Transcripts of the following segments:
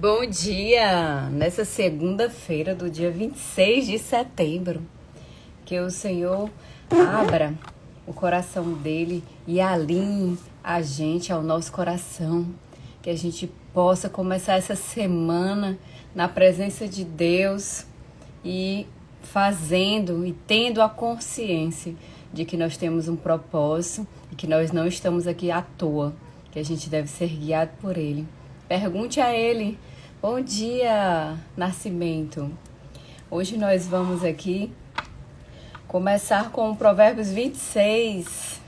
Bom dia! Nessa segunda-feira do dia 26 de setembro, que o Senhor abra o coração dele e alinhe a gente ao nosso coração, que a gente possa começar essa semana na presença de Deus e fazendo e tendo a consciência de que nós temos um propósito e que nós não estamos aqui à toa, que a gente deve ser guiado por Ele. Pergunte a Ele. Bom dia, Nascimento. Hoje nós vamos aqui começar com o Provérbios 26,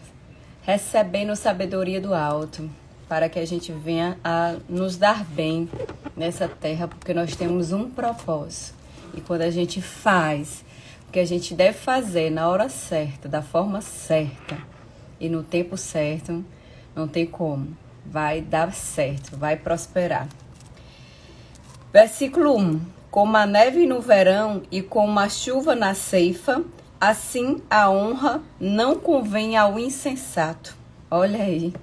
recebendo sabedoria do alto, para que a gente venha a nos dar bem nessa terra, porque nós temos um propósito. E quando a gente faz o que a gente deve fazer na hora certa, da forma certa e no tempo certo, não tem como. Vai dar certo, vai prosperar. Versículo 1. Como a neve no verão e como a chuva na ceifa, assim a honra não convém ao insensato. Olha aí,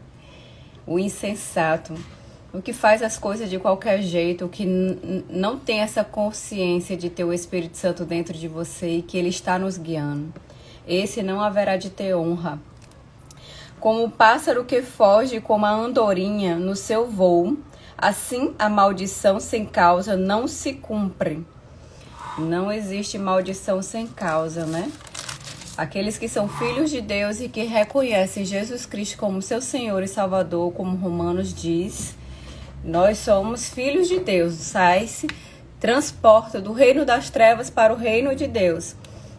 o insensato, o que faz as coisas de qualquer jeito, o que não tem essa consciência de ter o Espírito Santo dentro de você e que Ele está nos guiando. Esse não haverá de ter honra. Como o pássaro que foge, como a andorinha no seu voo, assim a maldição sem causa não se cumpre. Não existe maldição sem causa, né? Aqueles que são filhos de Deus e que reconhecem Jesus Cristo como seu Senhor e Salvador, como Romanos diz, nós somos filhos de Deus. Sai-se, transporta do reino das trevas para o reino de Deus.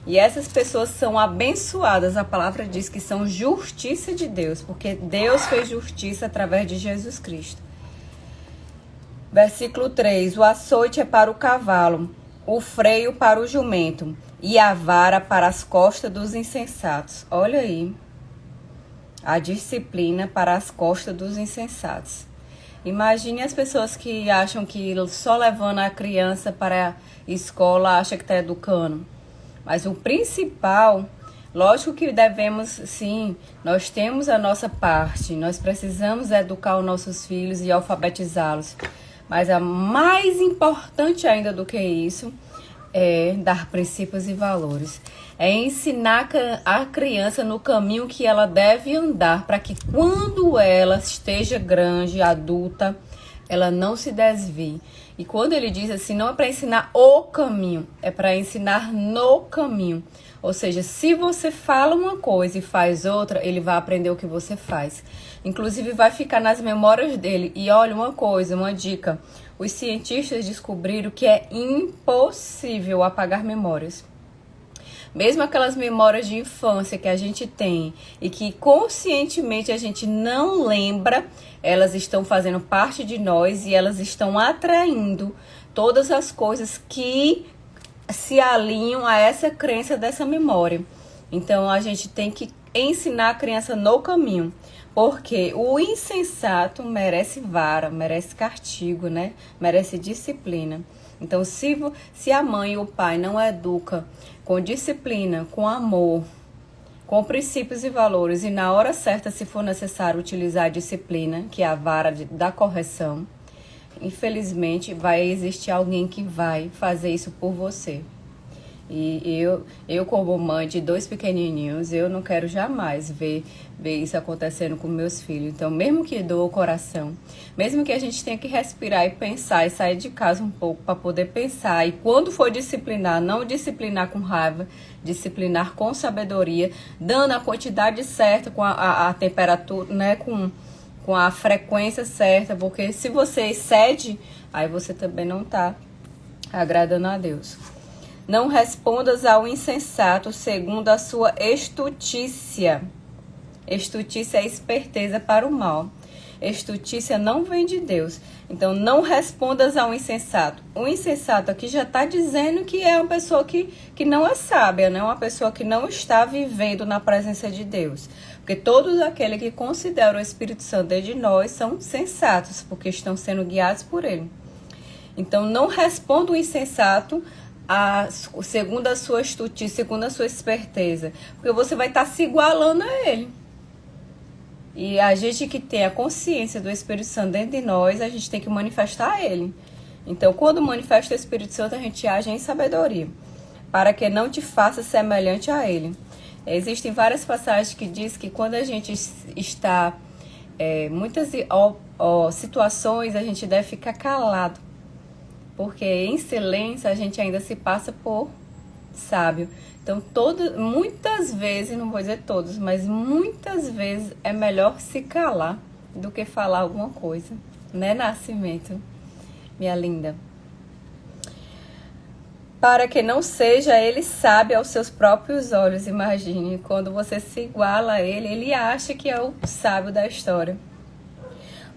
E essas pessoas são abençoadas. A palavra diz que são justiça de Deus, porque Deus fez justiça através de Jesus Cristo. Versículo 3. O açoite é para o cavalo, o freio para o jumento e a vara para as costas dos insensatos. Olha aí, a disciplina para as costas dos insensatos. Imagine as pessoas que acham que só levando a criança para a escola acha que está educando. Mas o principal, lógico que devemos, sim, nós temos a nossa parte, nós precisamos educar os nossos filhos e alfabetizá-los. Mas a mais importante ainda do que isso é dar princípios e valores. É ensinar a criança no caminho que ela deve andar, para que quando ela esteja grande, adulta, ela não se desvie. E quando ele diz assim, não é para ensinar o caminho, é para ensinar no caminho. Ou seja, se você fala uma coisa e faz outra, ele vai aprender o que você faz. Inclusive vai ficar nas memórias dele. E olha uma coisa, uma dica. Os cientistas descobriram que é impossível apagar memórias. Mesmo aquelas memórias de infância que a gente tem e que conscientemente a gente não lembra, elas estão fazendo parte de nós e elas estão atraindo todas as coisas que se alinham a essa crença dessa memória. Então a gente tem que ensinar a criança no caminho, porque o insensato merece vara, merece castigo, né? Merece disciplina. Então se a mãe e o pai não educam com disciplina, com amor, com princípios e valores, e na hora certa, se for necessário utilizar a disciplina, que é a vara da correção, infelizmente vai existir alguém que vai fazer isso por você. E eu como mãe de 2 pequenininhos, eu não quero jamais ver isso acontecendo com meus filhos. Então, mesmo que doa o coração, mesmo que a gente tenha que respirar e pensar e sair de casa um pouco para poder pensar, e quando for disciplinar, não disciplinar com raiva, disciplinar com sabedoria, dando a quantidade certa, com a temperatura, né, com a frequência certa, porque se você excede, aí você também não está agradando a Deus. Não respondas ao insensato segundo a sua estutícia. Estutícia é esperteza para o mal. Estutícia não vem de Deus. Então, não respondas ao insensato. O insensato aqui já está dizendo que é uma pessoa que não é sábia, né? Uma pessoa que não está vivendo na presença de Deus. Porque todos aqueles que consideram o Espírito Santo dentro de nós são sensatos, porque estão sendo guiados por Ele. Então, não responda o insensato segundo a sua estutícia, segundo a sua esperteza, porque você vai estar se igualando a ele. E a gente que tem a consciência do Espírito Santo dentro de nós, a gente tem que manifestar a ele. Então, quando manifesta o Espírito Santo, a gente age em sabedoria, para que não te faça semelhante a ele. Existem várias passagens que diz que quando a gente está muitas situações, a gente deve ficar calado, porque em silêncio a gente ainda se passa por sábio. Então, muitas vezes, não vou dizer todos, mas muitas vezes é melhor se calar do que falar alguma coisa, né, Nascimento, minha linda? Para que não seja ele sábio aos seus próprios olhos. Imagine, quando você se iguala a ele, ele acha que é o sábio da história.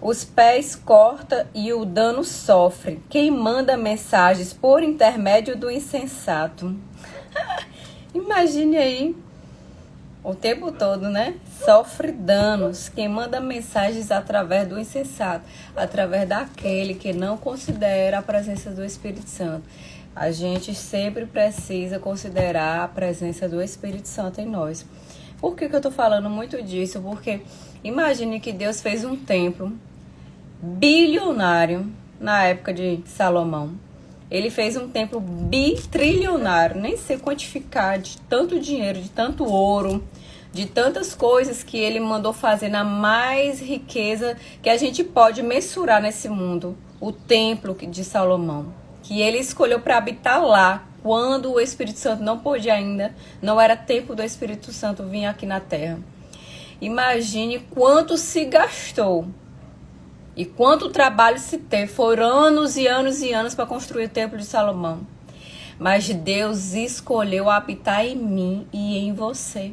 Os pés corta e o dano sofre. Quem manda mensagens por intermédio do insensato. Imagine aí, o tempo todo, né? Sofre danos. Quem manda mensagens através do insensato, através daquele que não considera a presença do Espírito Santo. A gente sempre precisa considerar a presença do Espírito Santo em nós. Por que eu estou falando muito disso? Porque imagine que Deus fez um templo bilionário na época de Salomão. Ele fez um templo bitrilionário, nem sei quantificar, de tanto dinheiro, de tanto ouro, de tantas coisas que ele mandou fazer na mais riqueza que a gente pode mensurar nesse mundo. O templo de Salomão, que ele escolheu para habitar lá, quando o Espírito Santo não pôde ainda, não era tempo do Espírito Santo vir aqui na terra. Imagine quanto se gastou e quanto trabalho se teve. Foram anos e anos e anos para construir o templo de Salomão. Mas Deus escolheu habitar em mim e em você.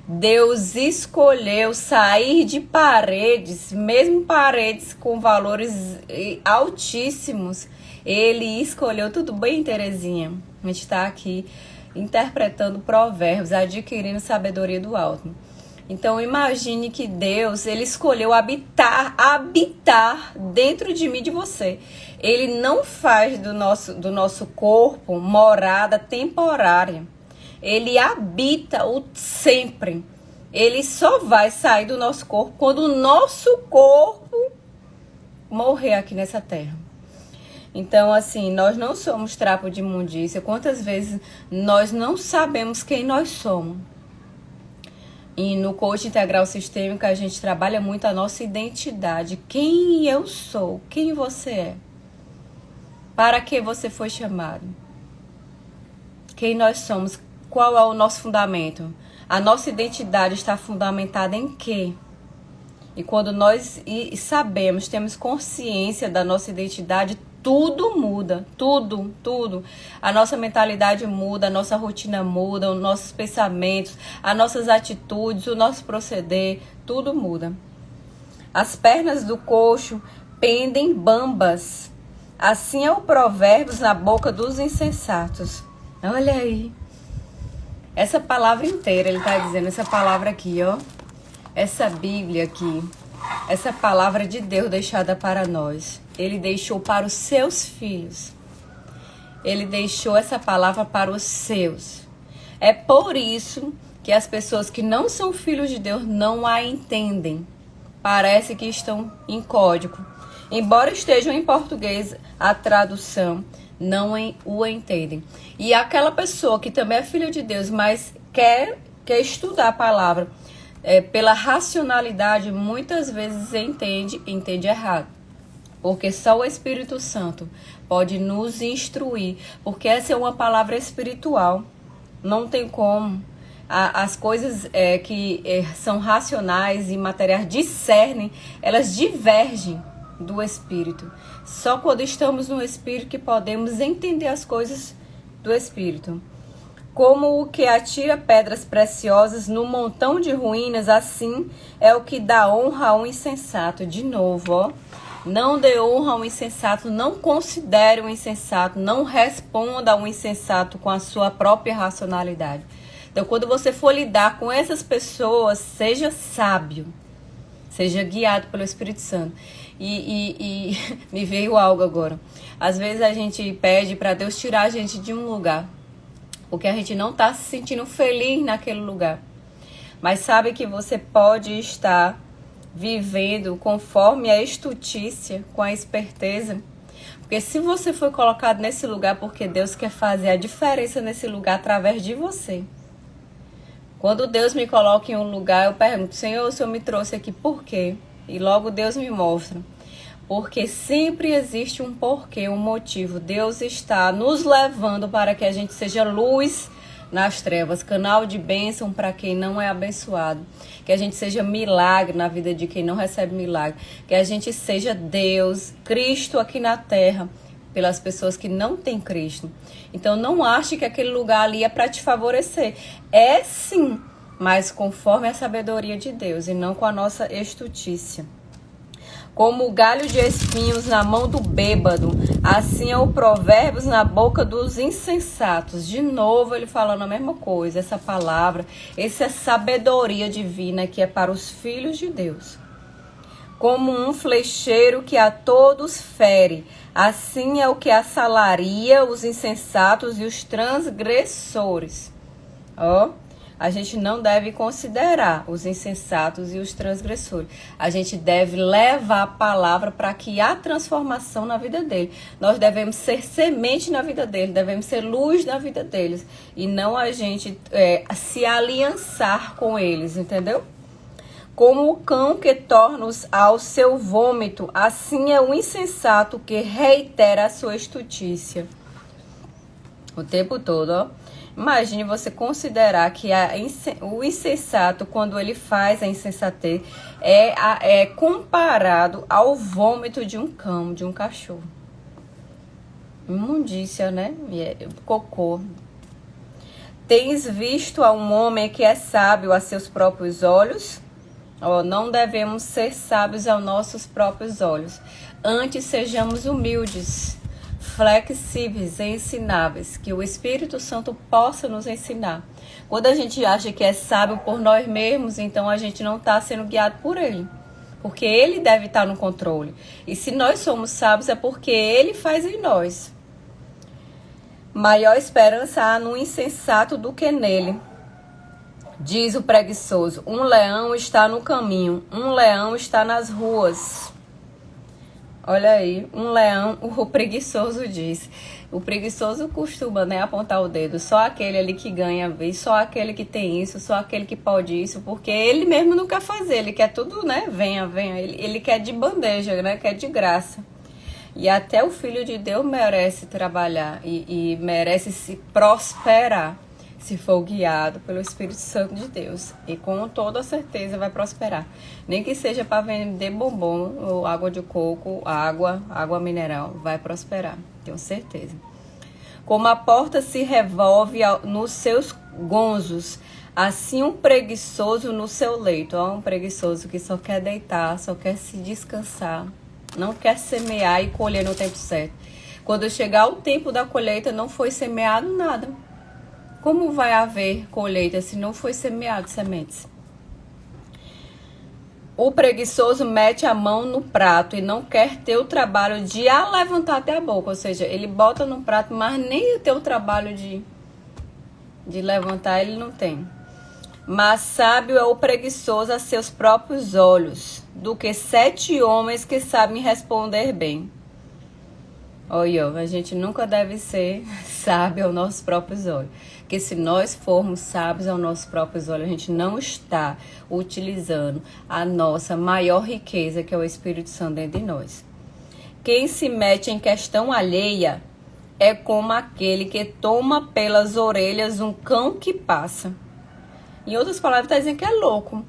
Deus escolheu sair de paredes, mesmo paredes com valores altíssimos. Ele escolheu, tudo bem, Terezinha? A gente está aqui interpretando provérbios, adquirindo sabedoria do alto. Então imagine que Deus, ele escolheu habitar dentro de mim e de você. Ele não faz do nosso corpo morada temporária. Ele habita o sempre. Ele só vai sair do nosso corpo quando o nosso corpo morrer aqui nessa terra. Então, assim, nós não somos trapo de imundícia. Quantas vezes nós não sabemos quem nós somos? E no coaching integral sistêmico a gente trabalha muito a nossa identidade. Quem eu sou? Quem você é? Para que você foi chamado? Quem nós somos? Qual é o nosso fundamento? A nossa identidade está fundamentada em quê? E quando nós sabemos, temos consciência da nossa identidade, tudo muda, tudo. A nossa mentalidade muda, a nossa rotina muda, os nossos pensamentos, as nossas atitudes, o nosso proceder, tudo muda. As pernas do coxo pendem bambas. Assim é o provérbios na boca dos insensatos. Olha aí. Essa palavra inteira, ele está dizendo, essa palavra aqui, ó. Essa Bíblia aqui, essa palavra de Deus deixada para nós. Ele deixou para os seus filhos. Ele deixou essa palavra para os seus. É por isso que as pessoas que não são filhos de Deus não a entendem. Parece que estão em código. Embora estejam em português, a tradução não o entendem. E aquela pessoa que também é filha de Deus, mas quer estudar a palavra pela racionalidade, muitas vezes entende errado. Porque só o Espírito Santo pode nos instruir. Porque essa é uma palavra espiritual. Não tem como. As coisas que são racionais e materiais discernem, elas divergem do Espírito. Só quando estamos no Espírito que podemos entender as coisas do Espírito. Como o que atira pedras preciosas no montão de ruínas, assim é o que dá honra a um insensato. De novo, ó. Não dê honra ao insensato, não considere o insensato, não responda ao insensato com a sua própria racionalidade. Então, quando você for lidar com essas pessoas, seja sábio, seja guiado pelo Espírito Santo. E me veio algo agora. Às vezes a gente pede para Deus tirar a gente de um lugar, porque a gente não está se sentindo feliz naquele lugar. Mas sabe que você pode estar vivendo conforme a estutícia, com a esperteza. Porque se você foi colocado nesse lugar, porque Deus quer fazer a diferença nesse lugar através de você. Quando Deus me coloca em um lugar, eu pergunto, Senhor, o Senhor me trouxe aqui por quê? E logo Deus me mostra. Porque sempre existe um porquê, um motivo. Deus está nos levando para que a gente seja luz nas trevas, canal de bênção para quem não é abençoado. Que a gente seja milagre na vida de quem não recebe milagre. Que a gente seja Deus, Cristo aqui na terra, pelas pessoas que não têm Cristo. Então não ache que aquele lugar ali é para te favorecer. É sim, mas conforme a sabedoria de Deus e não com a nossa estutícia. Como o galho de espinhos na mão do bêbado, assim é o provérbios na boca dos insensatos. De novo ele falando a mesma coisa, essa palavra, essa sabedoria divina que é para os filhos de Deus. Como um flecheiro que a todos fere, assim é o que assalaria os insensatos e os transgressores. A gente não deve considerar os insensatos e os transgressores. A gente deve levar a palavra para que há transformação na vida dele. Nós devemos ser semente na vida dele, devemos ser luz na vida deles. E não a gente se aliançar com eles, entendeu? Como o cão que torna ao seu vômito, assim é o insensato que reitera a sua estutícia. O tempo todo, Imagine você considerar que o insensato, quando ele faz a insensatez, é comparado ao vômito de um cão, de um cachorro. Imundícia, né? Cocô. Tens visto a um homem que é sábio a seus próprios olhos? Não devemos ser sábios aos nossos próprios olhos. Antes sejamos humildes, flexíveis e ensináveis, que o Espírito Santo possa nos ensinar. Quando a gente acha que é sábio por nós mesmos, então a gente não está sendo guiado por ele, porque ele deve estar no controle. E se nós somos sábios é porque ele faz em nós. Maior esperança há no insensato do que nele. Diz o preguiçoso, um leão está no caminho, um leão está nas ruas. Olha aí, um leão, o preguiçoso diz. O preguiçoso costuma, apontar o dedo. Só aquele ali que ganha vez, só aquele que tem isso, só aquele que pode isso. Porque ele mesmo não quer fazer, ele quer tudo, venha. Ele quer de bandeja, quer de graça. E até o Filho de Deus merece trabalhar e merece se prosperar, se for guiado pelo Espírito Santo de Deus. E com toda certeza vai prosperar. Nem que seja para vender bombom, ou água de coco, água mineral, vai prosperar. Tenho certeza. Como a porta se revolve nos seus gonzos, assim um preguiçoso no seu leito. Um preguiçoso que só quer deitar, só quer se descansar. Não quer semear e colher no tempo certo. Quando chegar o tempo da colheita, não foi semeado nada. Como vai haver colheita se não foi semeado sementes? O preguiçoso mete a mão no prato e não quer ter o trabalho de levantar até a boca. Ou seja, ele bota no prato, mas nem ter o trabalho de levantar ele não tem. Mas sábio é o preguiçoso a seus próprios olhos, do que 7 homens que sabem responder bem. Olha, a gente nunca deve ser sábio aos nossos próprios olhos. Porque se nós formos sábios aos nossos próprios olhos, a gente não está utilizando a nossa maior riqueza, que é o Espírito Santo dentro de nós. Quem se mete em questão alheia é como aquele que toma pelas orelhas um cão que passa. Em outras palavras, está dizendo que é louco.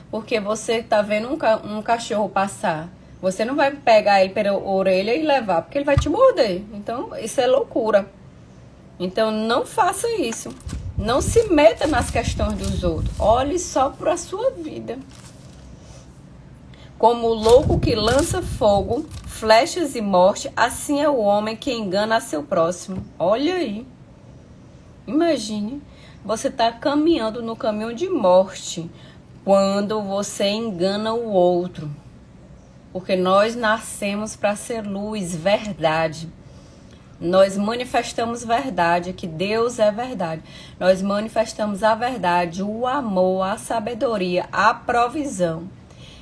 Porque você está vendo um cachorro passar. Você não vai pegar ele pela orelha e levar, porque ele vai te morder. Então, isso é loucura. Então, não faça isso. Não se meta nas questões dos outros. Olhe só para a sua vida. Como o louco que lança fogo, flechas e morte, assim é o homem que engana a seu próximo. Olha aí. Imagine. Você está caminhando no caminho de morte quando você engana o outro. Porque nós nascemos para ser luz, verdade. Nós manifestamos verdade, que Deus é verdade. Nós manifestamos a verdade, o amor, a sabedoria, a provisão.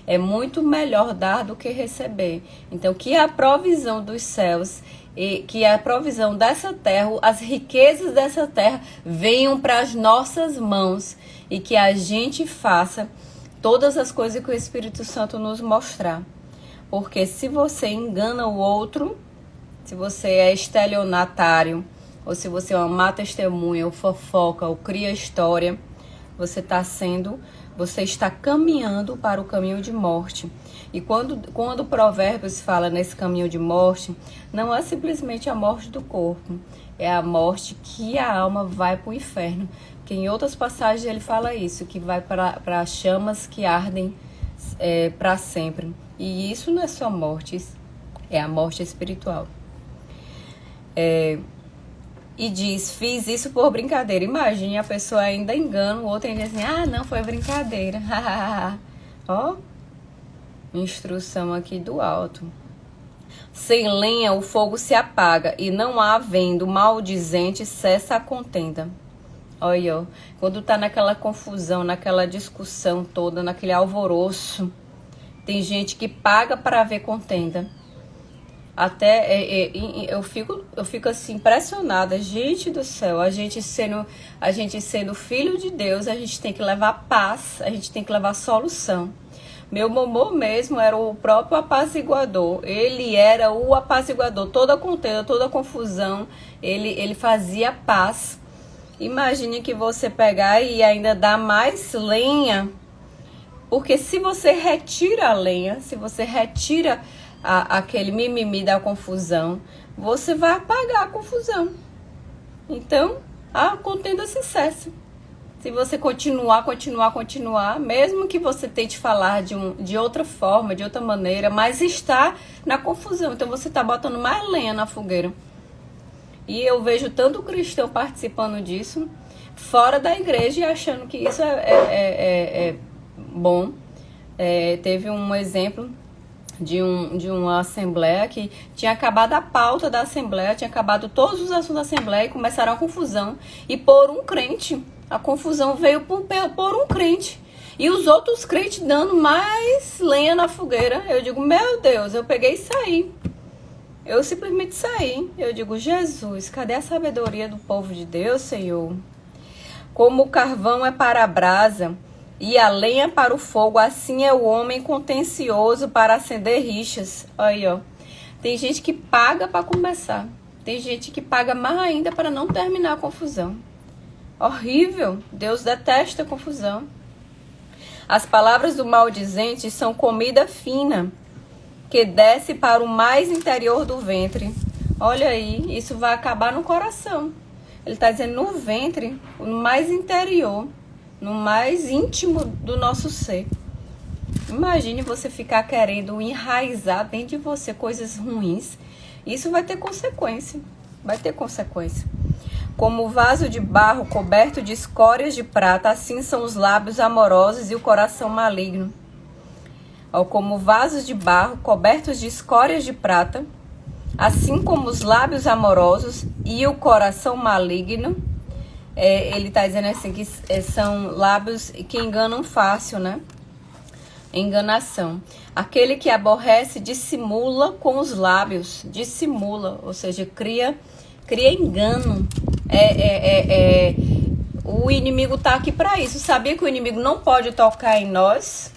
É muito melhor dar do que receber. Então, que a provisão dos céus e que a provisão dessa terra, as riquezas dessa terra venham para as nossas mãos e que a gente faça todas as coisas que o Espírito Santo nos mostrar. Porque se você engana o outro, se você é estelionatário, ou se você é uma má testemunha, ou fofoca, ou cria história, você está caminhando para o caminho de morte. E quando Provérbios fala nesse caminho de morte, não é simplesmente a morte do corpo, é a morte que a alma vai para o inferno. Porque em outras passagens ele fala isso, que vai para chamas que ardem para sempre. E isso não é só morte, é a morte espiritual. E diz, fiz isso por brincadeira. Imagine, a pessoa ainda engana o outro e diz assim, ah, não, foi brincadeira. Ó, instrução aqui do alto. Sem lenha o fogo se apaga, e não havendo maldizente cessa a contenda. Olha, ó, quando tá naquela confusão, naquela discussão toda, naquele alvoroço, tem gente que paga para ver contenda. Até eu fico assim impressionada. Gente do céu, a gente sendo filho de Deus, a gente tem que levar paz, a gente tem que levar solução. Meu mamô mesmo era o próprio apaziguador. Ele era o apaziguador. Toda contenda, toda confusão, ele fazia paz. Imagine que você pegar e ainda dá mais lenha. Porque se você retira a lenha, se você retira aquele mimimi da confusão, você vai apagar a confusão. Então, a contenda se cessa. Se você continuar, mesmo que você tente falar de outra forma, de outra maneira, mas está na confusão. Então, você está botando mais lenha na fogueira. E eu vejo tanto cristão participando disso, fora da igreja, e achando que isso é bom. Teve um exemplo de uma assembleia que tinha acabado a pauta da assembleia, tinha acabado todos os assuntos da assembleia e começaram a confusão. E por um crente, a confusão veio por um crente. E os outros crentes dando mais lenha na fogueira. Eu digo, meu Deus, eu peguei e saí. Eu simplesmente saí. Eu digo, Jesus, cadê a sabedoria do povo de Deus, Senhor? Como o carvão é para a brasa e a lenha para o fogo, assim é o homem contencioso para acender rixas. Aí, ó. Tem gente que paga para começar. Tem gente que paga mais ainda para não terminar a confusão. Horrível. Deus detesta a confusão. As palavras do maldizente são comida fina, que desce para o mais interior do ventre. Olha aí, isso vai acabar no coração. Ele está dizendo no ventre, no mais interior, no mais íntimo do nosso ser. Imagine você ficar querendo enraizar dentro de você coisas ruins. Isso vai ter consequência. Vai ter consequência. Como o vaso de barro coberto de escórias de prata, assim são os lábios amorosos e o coração maligno. Como vasos de barro cobertos de escórias de prata, assim como os lábios amorosos e o coração maligno. Ele está dizendo assim que são lábios que enganam fácil, né? Enganação. Aquele que aborrece dissimula com os lábios, dissimula, ou seja, cria engano. O inimigo está aqui para isso. Sabia que o inimigo não pode tocar em nós?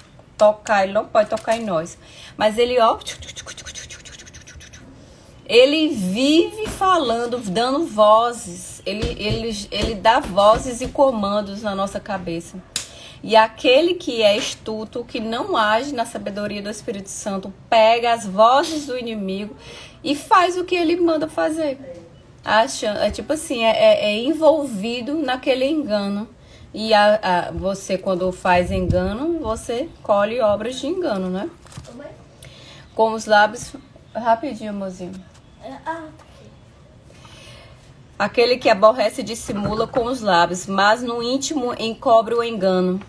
Ele não pode tocar em nós. Mas ele, ó, ele vive falando, dando vozes. Ele dá vozes e comandos na nossa cabeça. E aquele que é astuto, que não age na sabedoria do Espírito Santo, pega as vozes do inimigo e faz o que ele manda fazer. Tipo assim, envolvido naquele engano. E você, quando faz engano, você colhe obras de engano, né? Com os lábios... Rapidinho, mozinho. Aquele que aborrece dissimula com os lábios, mas no íntimo encobre o engano.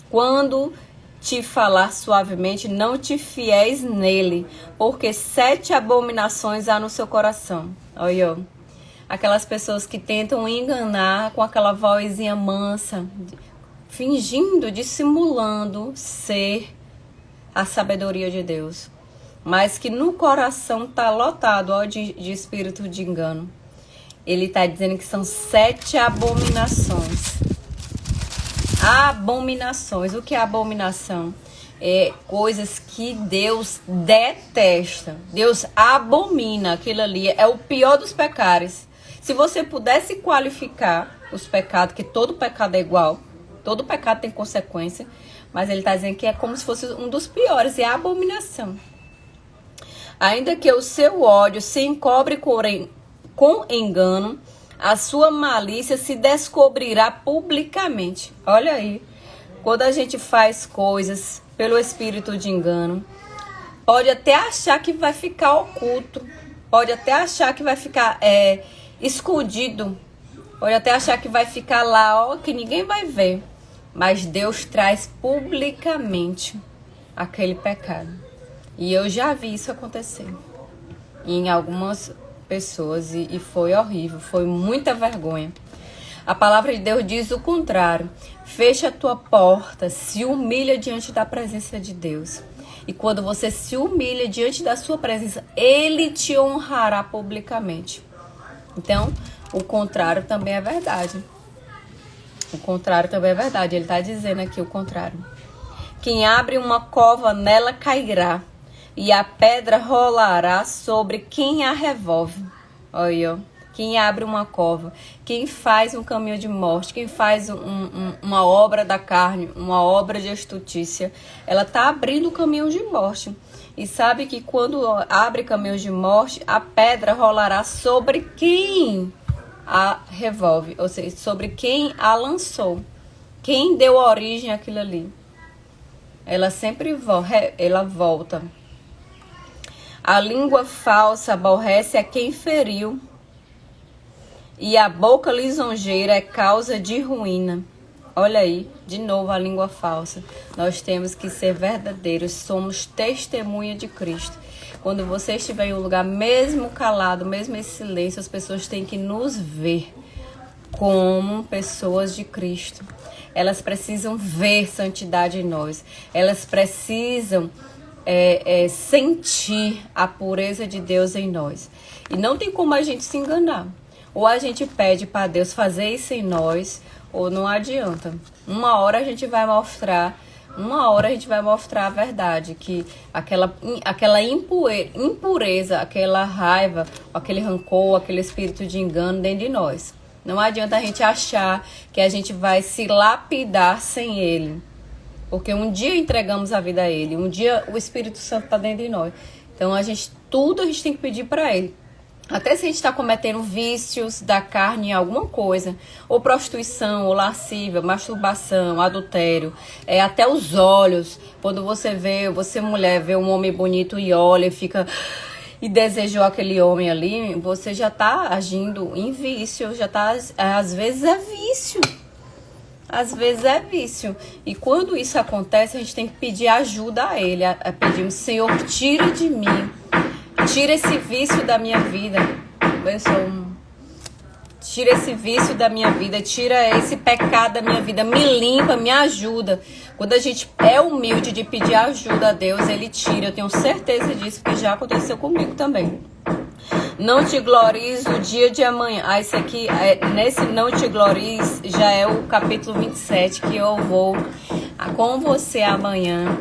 Quando te falar suavemente, não te fiéis nele, porque 7 abominações há no seu coração. Olha, aquelas pessoas que tentam enganar com aquela vozinha mansa, fingindo, dissimulando ser a sabedoria de Deus. mas que no coração está lotado, ó, de espírito de engano. Ele está dizendo que são 7 abominações. Abominações. O que é abominação? É coisas que Deus detesta. Deus abomina aquilo ali. É o pior dos pecados. Se você pudesse qualificar os pecados, que todo pecado é igual, todo pecado tem consequência, mas ele está dizendo que é como se fosse um dos piores, é a abominação. Ainda que o seu ódio se encobre com engano, a sua malícia se descobrirá publicamente. Olha aí, quando a gente faz coisas pelo espírito de engano, pode até achar que vai ficar oculto, pode até achar que vai ficar escondido, pode até achar que vai ficar lá, ó, que ninguém vai ver. Mas Deus traz publicamente aquele pecado. E eu já vi isso acontecer em algumas pessoas e foi horrível, foi muita vergonha. A palavra de Deus diz o contrário. Fecha a tua porta, se humilha diante da presença de Deus. E quando você se humilha diante da sua presença, Ele te honrará publicamente. Então, o contrário também é verdade. O contrário também é verdade. Ele está dizendo aqui o contrário. Quem abre uma cova, nela cairá, e a pedra rolará sobre quem a revolve. Olha, quem abre uma cova, quem faz um caminho de morte, quem faz uma obra da carne, uma obra de astutícia, ela está abrindo o caminho de morte. E sabe que quando abre caminhos de morte, a pedra rolará sobre quem a revolve, ou seja, sobre quem a lançou, quem deu origem àquilo ali. Ela sempre volta. A língua falsa aborrece a quem feriu, e a boca lisonjeira é causa de ruína. Olha aí, de novo a língua falsa. Nós temos que ser verdadeiros, somos testemunha de Cristo. Quando você estiver em um lugar, mesmo calado, mesmo em silêncio, as pessoas têm que nos ver como pessoas de Cristo. Elas precisam ver santidade em nós. Elas precisam sentir a pureza de Deus em nós. E não tem como a gente se enganar. Ou a gente pede para Deus fazer isso em nós, ou não adianta. Uma hora a gente vai mostrar a verdade, que aquela impureza, aquela raiva, aquele rancor, aquele espírito de engano dentro de nós. Não adianta a gente achar que a gente vai se lapidar sem Ele. Porque um dia entregamos a vida a Ele, um dia o Espírito Santo está dentro de nós. Então tudo a gente tem que pedir para Ele. Até se a gente está cometendo vícios da carne em alguma coisa, ou prostituição, ou lascívia, masturbação, adultério, até os olhos. Quando você mulher, vê um homem bonito e olha e fica... e desejou aquele homem ali, você já está agindo em vício, já está... Às vezes é vício. Às vezes é vício. E quando isso acontece, a gente tem que pedir ajuda a Ele. Pedir, Senhor, tira de mim. Tira esse vício da minha vida. Tira esse vício da minha vida. Tira esse pecado da minha vida. Me limpa, me ajuda. Quando a gente é humilde de pedir ajuda a Deus, Ele tira. Eu tenho certeza disso, porque já aconteceu comigo também. Não te glories o dia de amanhã. Isso aqui, nesse não te glories, já é o capítulo 27, que eu vou com você amanhã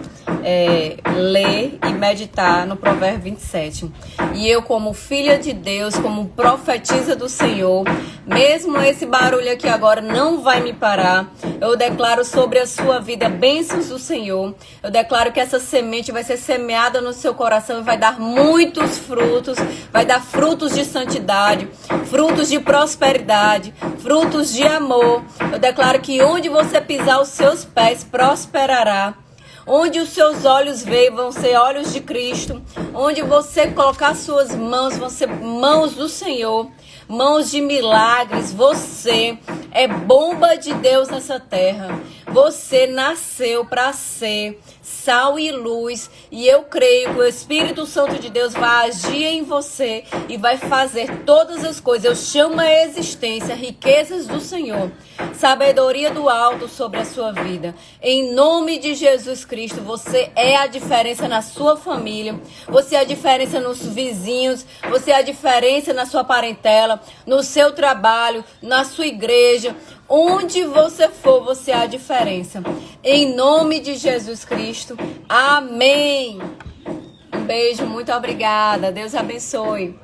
ler e meditar no provérbio 27. E eu, como filha de Deus, como profetisa do Senhor, mesmo esse barulho aqui agora não vai me parar. Eu declaro sobre a sua vida bênçãos do Senhor. Eu declaro que essa semente vai ser semeada no seu coração e vai dar muitos frutos. Vai dar frutos de santidade, frutos de prosperidade, frutos de amor. Eu declaro que onde você pisar os seus pés, prosperará. Onde os seus olhos veem, vão ser olhos de Cristo. Onde você colocar suas mãos, vão ser mãos do Senhor. Mãos de milagres. Você é bomba de Deus nessa terra. Você nasceu para ser sal e luz. E eu creio que o Espírito Santo de Deus vai agir em você e vai fazer todas as coisas. Eu chamo a existência, riquezas do Senhor. sabedoria do alto sobre a sua vida. Em nome de Jesus Cristo, você é a diferença na sua família, você é a diferença nos vizinhos, você é a diferença na sua parentela, no seu trabalho, na sua igreja. Onde você for, você é a diferença. Em nome de Jesus Cristo. Amém. Um beijo, muito obrigada. Deus abençoe.